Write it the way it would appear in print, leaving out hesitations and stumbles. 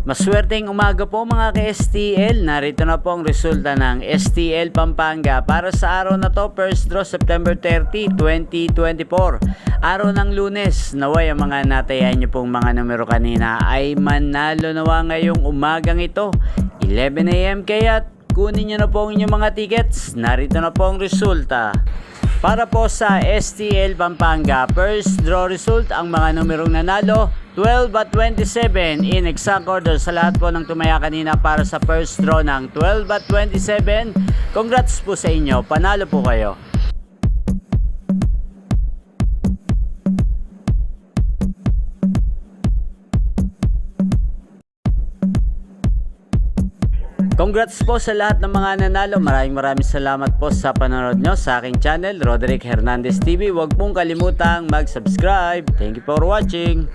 Maswerteng umaga po mga ka-STL. Narito na po ang resulta ng STL Pampanga para sa araw na to, first draw September 30, 2024. Araw ng Lunes. Naway ang mga natayan nyo pong mga numero kanina ay manalo nawa ngayong umagang ito. 11 AM kaya't kunin nyo na po ang inyong mga tickets. Narito na po ang resulta. Para po sa STL Pampanga, first draw result, ang mga numerong nanalo 12 at 27 in exact order sa lahat po ng tumaya kanina para sa first draw ng 12 at 27. Congrats po sa inyo, panalo po kayo. Congrats po sa lahat ng mga nanalo. Maraming salamat po sa panonood nyo sa aking channel, Roderick Hernandez TV. Huwag pong kalimutang mag-subscribe. Thank you for watching.